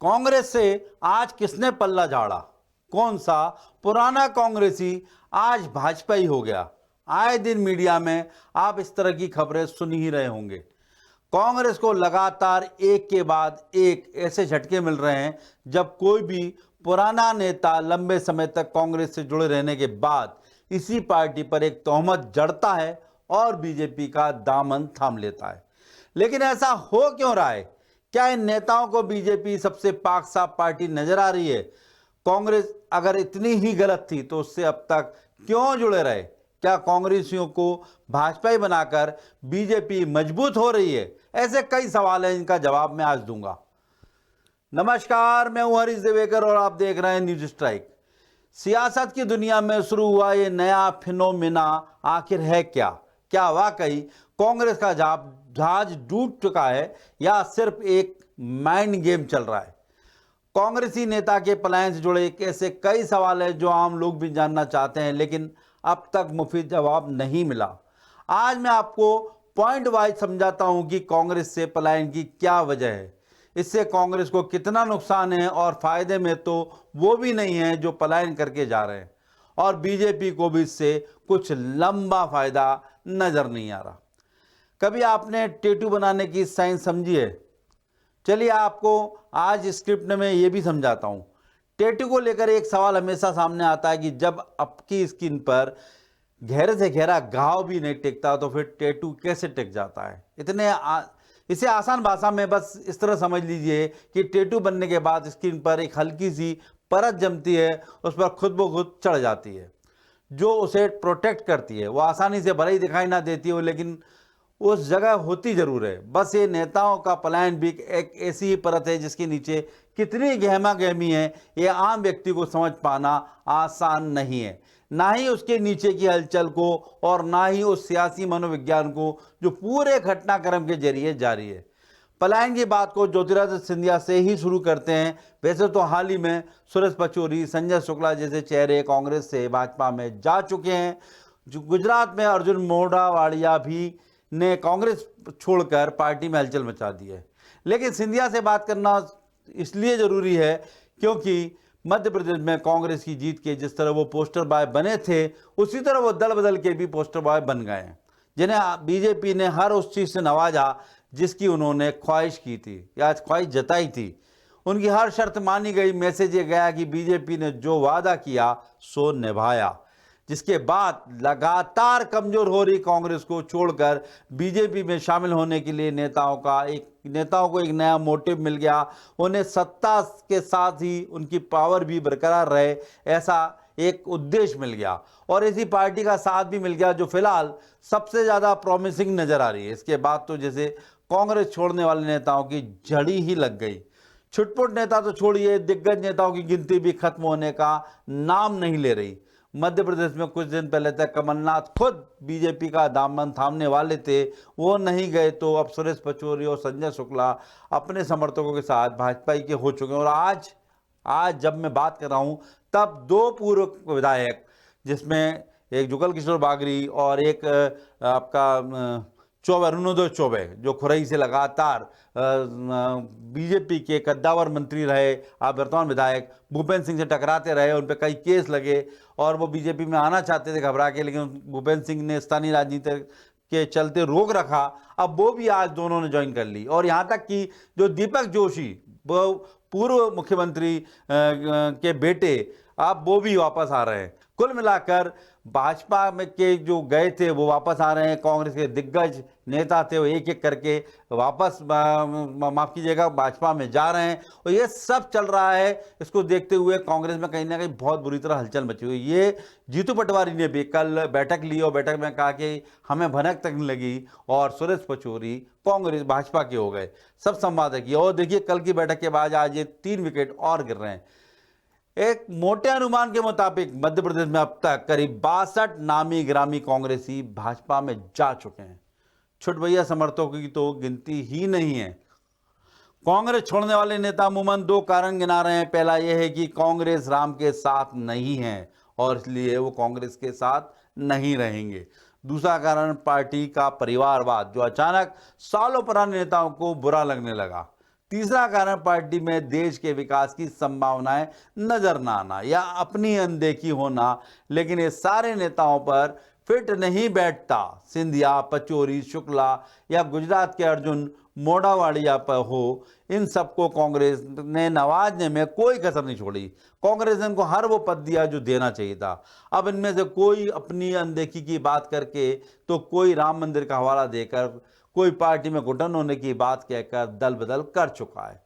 कांग्रेस से आज किसने पल्ला झाड़ा? कौन सा पुराना कांग्रेसी आज भाजपाई हो गया? आए दिन मीडिया में आप इस तरह की खबरें सुन ही रहे होंगे। कांग्रेस को लगातार एक के बाद एक ऐसे झटके मिल रहे हैं जब कोई भी पुराना नेता लंबे समय तक कांग्रेस से जुड़े रहने के बाद इसी पार्टी पर एक तोहमत जड़ता है और बीजेपी का दामन थाम लेता है। लेकिन ऐसा हो क्यों रहा है? क्या इन नेताओं को बीजेपी सबसे पाक साफ पार्टी नजर आ रही है? कांग्रेस अगर इतनी ही गलत थी तो उससे अब तक क्यों जुड़े रहे? क्या कांग्रेसियों को भाजपाई बनाकर बीजेपी मजबूत हो रही है? ऐसे कई सवाल हैं, इनका जवाब मैं आज दूंगा। नमस्कार, मैं हूं हरीश देवेकर और आप देख रहे हैं न्यूज स्ट्राइक। सियासत की दुनिया में शुरू हुआ ये नया फिनोमिना आखिर है क्या? क्या वाकई कांग्रेस का जहाज डूब चुका है या सिर्फ एक माइंड गेम चल रहा है? कांग्रेसी नेता के पलायन से जुड़े ऐसे कई सवाल हैं जो आम लोग भी जानना चाहते हैं, लेकिन अब तक मुफीद जवाब नहीं मिला। आज मैं आपको पॉइंट वाइज समझाता हूं कि कांग्रेस से पलायन की क्या वजह है, इससे कांग्रेस को कितना नुकसान है, और फायदे में तो वो भी नहीं है जो पलायन करके जा रहे हैं, और बीजेपी को भी इससे कुछ लंबा फायदा नजर नहीं आ रहा। कभी आपने टेटू बनाने की साइंस समझी है? चलिए आपको आज स्क्रिप्ट में ये भी समझाता हूं। टेटू को लेकर एक सवाल हमेशा सामने आता है कि जब आपकी स्किन पर गहरे से गहरा घाव भी नहीं टिकता तो फिर टेटू कैसे टिक जाता है? इसे आसान भाषा में बस इस तरह समझ लीजिए कि टेटू बनने के बाद स्किन पर एक हल्की सी परत जमती है, उस पर खुद ब खुद चढ़ जाती है, जो उसे प्रोटेक्ट करती है। वो आसानी से भले ही दिखाई ना देती हो, लेकिन उस जगह होती जरूर है। बस ये नेताओं का पलायन भी एक ऐसी ही परत है जिसके नीचे कितनी गहमा गहमी है ये आम व्यक्ति को समझ पाना आसान नहीं है। ना ही उसके नीचे की हलचल को और ना ही उस सियासी मनोविज्ञान को जो पूरे घटनाक्रम के जरिए जारी है। पलायन की बात को ज्योतिरादित्य सिंधिया से ही शुरू करते हैं। वैसे तो हाल ही में सुरेश पचौरी, संजय शुक्ला जैसे चेहरे कांग्रेस से भाजपा में जा चुके हैं। गुजरात में अर्जुन मोढवाडिया भी ने कांग्रेस छोड़कर पार्टी में हलचल मचा दी है। लेकिन सिंधिया से बात करना इसलिए जरूरी है क्योंकि मध्य प्रदेश में कांग्रेस की जीत के जिस तरह वो पोस्टर बॉय बने थे, उसी तरह वो दल बदल के भी पोस्टर बॉय बन गए हैं, जिन्हें बीजेपी ने हर उस चीज से नवाजा जिसकी उन्होंने ख्वाहिश की थी या ख्वाहिश जताई थी। उनकी हर शर्त मानी गई। मैसेज ये गया कि बीजेपी ने जो वादा किया सो निभाया, जिसके बाद लगातार कमजोर हो रही कांग्रेस को छोड़कर बीजेपी में शामिल होने के लिए नेताओं को एक नया मोटिव मिल गया। उन्हें सत्ता के साथ ही उनकी पावर भी बरकरार रहे, ऐसा एक उद्देश्य मिल गया, और इसी पार्टी का साथ भी मिल गया जो फिलहाल सबसे ज्यादा प्रॉमिसिंग नजर आ रही है। इसके बाद तो जैसे कांग्रेस छोड़ने वाले नेताओं की झड़ी ही लग गई। छुटपुट नेता तो छोड़िए, दिग्गज नेताओं की गिनती भी खत्म होने का नाम नहीं ले रही। मध्य प्रदेश में कुछ दिन पहले तक कमलनाथ खुद बीजेपी का दामन थामने वाले थे, वो नहीं गए, तो अब सुरेश पचौरी और संजय शुक्ला अपने समर्थकों के साथ भाजपा के हो चुके हैं। और आज जब मैं बात कर रहा हूं तब दो पूर्व विधायक, जिसमें एक जुगल किशोर बागरी और एक आपका चौबे, अरुणोदय चौबे, जो खुरई से लगातार बीजेपी के कद्दावर मंत्री रहे, आप वर्तमान विधायक भूपेंद्र सिंह से टकराते रहे, उन पर कई केस लगे और वो बीजेपी में आना चाहते थे घबरा के, लेकिन भूपेंद्र सिंह ने स्थानीय राजनीति के चलते रोक रखा। अब वो भी आज दोनों ने ज्वाइन कर ली, और यहाँ तक कि जो दीपक जोशी, वो पूर्व मुख्यमंत्री के बेटे, अब वो भी वापस आ रहे हैं। कुल मिलाकर भाजपा में के जो गए थे वो वापस आ रहे हैं। कांग्रेस के दिग्गज नेता थे वो एक एक करके वापस माफ कीजिएगा भाजपा में जा रहे हैं, और ये सब चल रहा है। इसको देखते हुए कांग्रेस में कहीं ना कहीं बहुत बुरी तरह हलचल मची हुई। ये जीतू पटवारी ने भी कल बैठक ली और बैठक में कहा कि हमें भनक तक नहीं लगी, और सुरेश पचौरी कांग्रेस भाजपा के हो गए। सब संवाद किया, और देखिए कल की बैठक के बाद आज ये 3 विकेट और गिर रहे हैं। एक मोटे अनुमान के मुताबिक मध्य प्रदेश में अब तक करीब 62 नामी ग्रामी कांग्रेसी भाजपा में जा चुके हैं। छुटभैया समर्थकों की तो गिनती ही नहीं है। कांग्रेस छोड़ने वाले नेता अमूमन 2 कारण गिना रहे हैं। पहला यह है कि कांग्रेस राम के साथ नहीं है और इसलिए वो कांग्रेस के साथ नहीं रहेंगे। दूसरा कारण पार्टी का परिवारवाद, जो अचानक सालों पुराने नेताओं को बुरा लगने लगा। तीसरा कारण पार्टी में देश के विकास की संभावनाएं नजर न आना या अपनी अनदेखी होना। लेकिन ये सारे नेताओं पर फिट नहीं बैठता। सिंधिया, पचौरी, शुक्ला या गुजरात के अर्जुन मोडावाड़िया पर हो, इन सबको कांग्रेस ने नवाजने में कोई कसर नहीं छोड़ी। कांग्रेस ने इनको हर वो पद दिया जो देना चाहिए था। अब इनमें से कोई अपनी अनदेखी की बात करके, तो कोई राम मंदिर का हवाला देकर, कोई पार्टी में घुटन होने की बात कहकर दल बदल कर चुका है।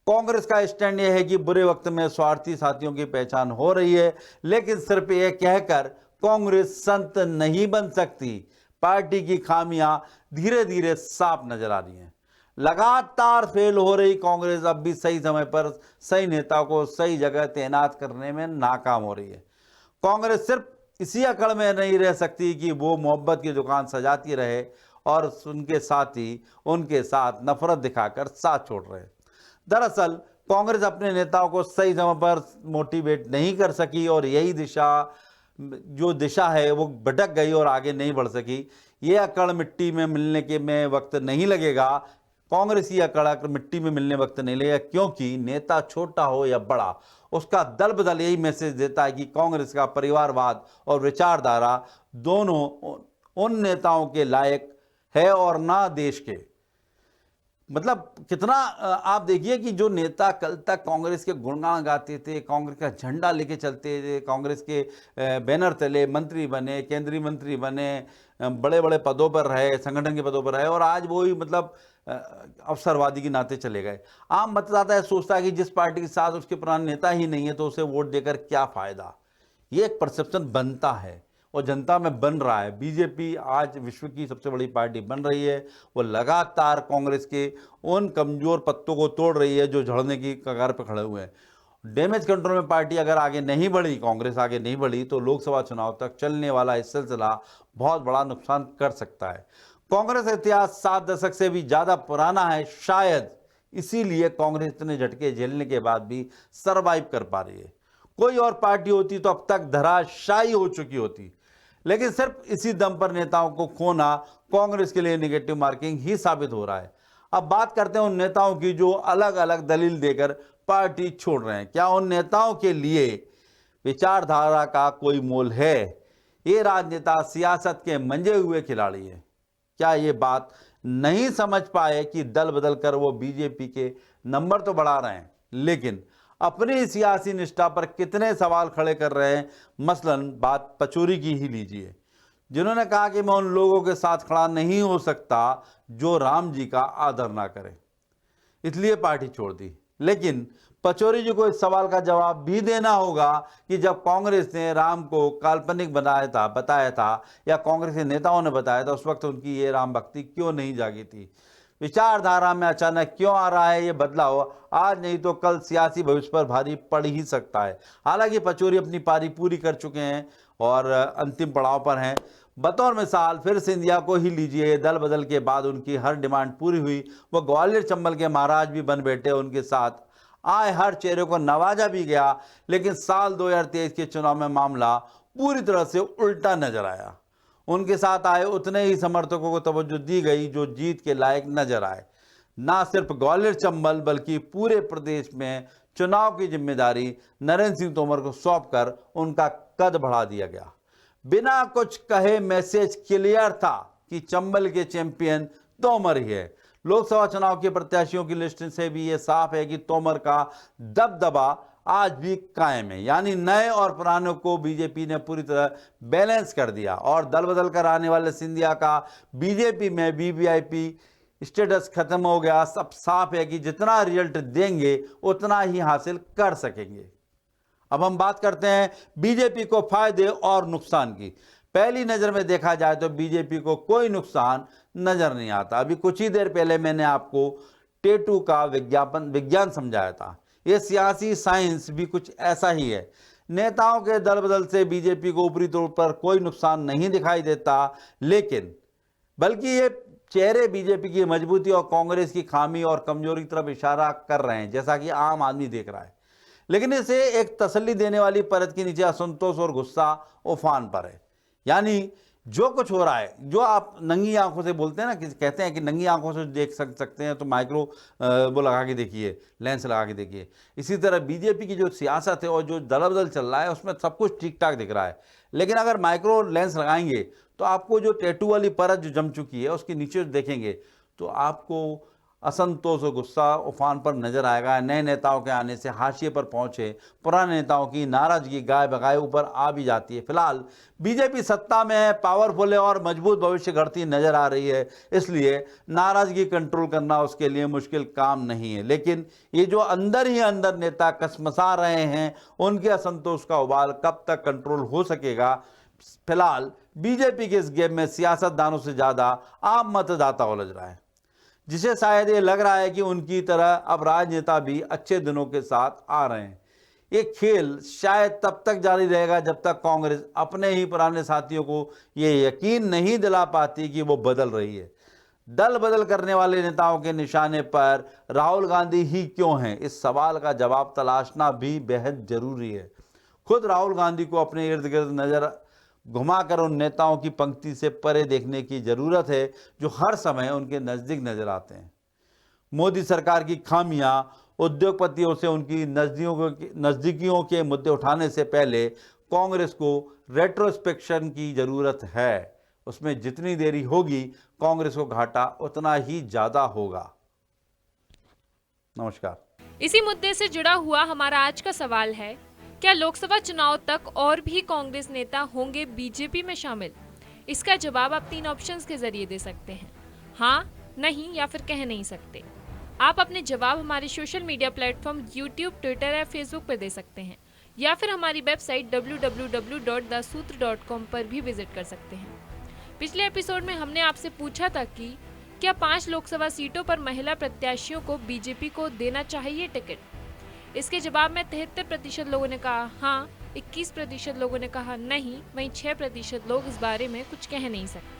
कांग्रेस का स्टैंड यह है कि बुरे वक्त में स्वार्थी साथियों की पहचान हो रही है, लेकिन सिर्फ यह कहकर कांग्रेस संत नहीं बन सकती। पार्टी की खामियां धीरे धीरे साफ नजर आ रही हैं। लगातार फेल हो रही कांग्रेस अब भी सही समय पर सही नेता को सही जगह तैनात करने में नाकाम हो रही है। कांग्रेस सिर्फ इसी अकड़ में नहीं रह सकती कि वो मोहब्बत की दुकान सजाती रहे और उनके साथी उनके साथ नफरत दिखाकर साथ छोड़ रहे। दरअसल कांग्रेस अपने नेताओं को सही समय पर मोटिवेट नहीं कर सकी और यही दिशा है वो भटक गई और आगे नहीं बढ़ सकी। ये अकड़ मिट्टी में मिलने के में वक्त नहीं लगेगा। कांग्रेस की अकड़ मिट्टी में मिलने वक्त नहीं लगेगा, क्योंकि नेता छोटा हो या बड़ा, उसका दल बदल यही मैसेज देता है कि कांग्रेस का परिवारवाद और विचारधारा दोनों उन नेताओं के लायक है और ना देश के। मतलब कितना आप देखिए कि जो नेता कल तक कांग्रेस के गुणगान गाते थे, कांग्रेस का झंडा लेके चलते थे, कांग्रेस के बैनर तले मंत्री बने, केंद्रीय मंत्री बने, बड़े बड़े पदों पर रहे, संगठन के पदों पर रहे, और आज वो ही मतलब अवसरवादी के नाते चले गए। आम मतदाता है सोचता है कि जिस पार्टी के साथ उसके पुराने नेता ही नहीं है तो उसे वोट देकर क्या फायदा। ये एक परसेप्शन बनता है और जनता में बन रहा है। बीजेपी आज विश्व की सबसे बड़ी पार्टी बन रही है। वो लगातार कांग्रेस के उन कमजोर पत्तों को तोड़ रही है जो झड़ने की कगार पर खड़े हुए हैं। डैमेज कंट्रोल में पार्टी अगर आगे नहीं बढ़ी, कांग्रेस आगे नहीं बढ़ी, तो लोकसभा चुनाव तक चलने वाला इस सिलसिला बहुत बड़ा नुकसान कर सकता है। कांग्रेस का इतिहास 7 दशक से भी ज्यादा पुराना है। शायद इसीलिए कांग्रेस इतने झटके झेलने के बाद भी सरवाइव कर पा रही है। कोई और पार्टी होती तो अब तक धराशायी हो चुकी होती। लेकिन सिर्फ इसी दम पर नेताओं को खोना कांग्रेस के लिए नेगेटिव मार्किंग ही साबित हो रहा है। अब बात करते हैं उन नेताओं की जो अलग अलग दलील देकर पार्टी छोड़ रहे हैं। क्या उन नेताओं के लिए विचारधारा का कोई मोल है? ये राजनेता सियासत के मंजे हुए खिलाड़ी है। क्या ये बात नहीं समझ पाए कि दल बदल कर वो बीजेपी के नंबर तो बढ़ा रहे हैं, लेकिन अपनी सियासी निष्ठा पर कितने सवाल खड़े कर रहे हैं? मसलन बात पचौरी की ही लीजिए, जिन्होंने कहा कि मैं उन लोगों के साथ खड़ा नहीं हो सकता जो राम जी का आदर ना करें, इसलिए पार्टी छोड़ दी। लेकिन पचौरी जी को इस सवाल का जवाब भी देना होगा कि जब कांग्रेस ने राम को काल्पनिक बताया था या कांग्रेस के नेताओं ने बताया था, उस वक्त उनकी ये राम भक्ति क्यों नहीं जागी थी? विचारधारा में अचानक क्यों आ रहा है ये बदलाव? आज नहीं तो कल सियासी भविष्य पर भारी पड़ ही सकता है। हालांकि पचौरी अपनी पारी पूरी कर चुके हैं और अंतिम पड़ाव पर हैं। बतौर मिसाल फिर सिंधिया को ही लीजिए। दल बदल के बाद उनकी हर डिमांड पूरी हुई। वो ग्वालियर चंबल के महाराज भी बन बैठे। उनके साथ आए हर चेहरे को नवाजा भी गया। लेकिन साल 2023 के चुनाव में मामला पूरी तरह से उल्टा नजर आया। उनके साथ आए उतने ही समर्थकों को तवज्जो दी गई जो जीत के लायक नजर आए। ना सिर्फ ग्वालियर चंबल बल्कि पूरे प्रदेश में चुनाव की जिम्मेदारी नरेंद्र सिंह तोमर को सौंपकर उनका कद बढ़ा दिया गया। बिना कुछ कहे मैसेज क्लियर था कि चंबल के चैंपियन तोमर ही है। लोकसभा चुनाव के प्रत्याशियों की लिस्ट से भी ये साफ है कि तोमर का दबदबा आज भी कायम है। यानी नए और पुरानों को बीजेपी ने पूरी तरह बैलेंस कर दिया और दल बदल कर आने वाले सिंधिया का बीजेपी में वीवीआईपी स्टेटस खत्म हो गया। सब साफ है कि जितना रिजल्ट देंगे उतना ही हासिल कर सकेंगे। अब हम बात करते हैं बीजेपी को फायदे और नुकसान की। पहली नजर में देखा जाए तो बीजेपी को कोई नुकसान नजर नहीं आता। अभी कुछ ही देर पहले मैंने आपको टेटू का विज्ञान समझाया था। ये सियासी साइंस भी कुछ ऐसा ही है। नेताओं के दल बदल से बीजेपी को ऊपरी तौर पर कोई नुकसान नहीं दिखाई देता, लेकिन बल्कि ये चेहरे बीजेपी की मजबूती और कांग्रेस की खामी और कमजोरी की तरफ इशारा कर रहे हैं, जैसा कि आम आदमी देख रहा है। लेकिन इसे एक तसल्ली देने वाली परत के नीचे असंतोष और गुस्सा उफान पर है। यानी जो कुछ हो रहा है, जो आप नंगी आंखों से बोलते हैं ना, कि कहते हैं कि नंगी आंखों से देख सकते हैं, तो माइक्रो वो लगा के देखिए, लेंस लगा के देखिए। इसी तरह बीजेपी की जो सियासत है और जो दलबदल चल रहा है, उसमें सब कुछ ठीक ठाक दिख रहा है। लेकिन अगर माइक्रो लेंस लगाएंगे तो आपको जो टैटू वाली परत जो जम चुकी है उसके नीचे देखेंगे तो आपको असंतोष और गुस्सा उफान पर नजर आएगा। नए नेताओं के आने से हाशिए पर पहुंचे पुराने नेताओं की नाराजगी गाय बगाए ऊपर आ भी जाती है। फिलहाल बीजेपी सत्ता में है, पावरफुल है और मजबूत भविष्य गढ़ती नजर आ रही है, इसलिए नाराजगी कंट्रोल करना उसके लिए मुश्किल काम नहीं है। लेकिन ये जो अंदर ही अंदर नेता कसमसा रहे हैं, उनके असंतोष का उबाल कब तक कंट्रोल हो सकेगा? फिलहाल बीजेपी के इस गेम में सियासतदानों से ज्यादा आम मतदाता उलझ रहा है, जिसे शायद ये लग रहा है कि उनकी तरह अब राजनेता भी अच्छे दिनों के साथ आ रहे हैं। ये खेल शायद तब तक जारी रहेगा जब तक कांग्रेस अपने ही पुराने साथियों को ये यकीन नहीं दिला पाती कि वो बदल रही है। दल बदल करने वाले नेताओं के निशाने पर राहुल गांधी ही क्यों हैं, इस सवाल का जवाब तलाशना भी बेहद जरूरी है। खुद राहुल गांधी को अपने इर्द गिर्द नजर घुमाकर उन नेताओं की पंक्ति से परे देखने की जरूरत है जो हर समय उनके नजदीक नजर आते हैं। मोदी सरकार की खामियां, उद्योगपतियों से उनकी नजदीकियों के मुद्दे उठाने से पहले कांग्रेस को रेट्रोस्पेक्शन की जरूरत है। उसमें जितनी देरी होगी कांग्रेस को घाटा उतना ही ज्यादा होगा। नमस्कार। इसी मुद्दे से जुड़ा हुआ हमारा आज का सवाल है, क्या लोकसभा चुनाव तक और भी कांग्रेस नेता होंगे बीजेपी में शामिल? इसका जवाब आप 3 ऑप्शंस के जरिए दे सकते हैं, हाँ, नहीं या फिर कह नहीं सकते। आप अपने जवाब हमारे social media platform YouTube, Twitter या फेसबुक पर दे सकते हैं, या फिर हमारी वेबसाइट www.daसूत्र.com पर भी विजिट कर सकते हैं। पिछले एपिसोड में हमने आपसे पूछा था कि क्या 5 लोकसभा सीटों पर महिला प्रत्याशियों को बीजेपी को देना चाहिए टिकट। इसके जवाब में 73% लोगों ने कहा हाँ, 21% लोगों ने कहा नहीं, वहीं 6% लोग इस बारे में कुछ कह नहीं सकते।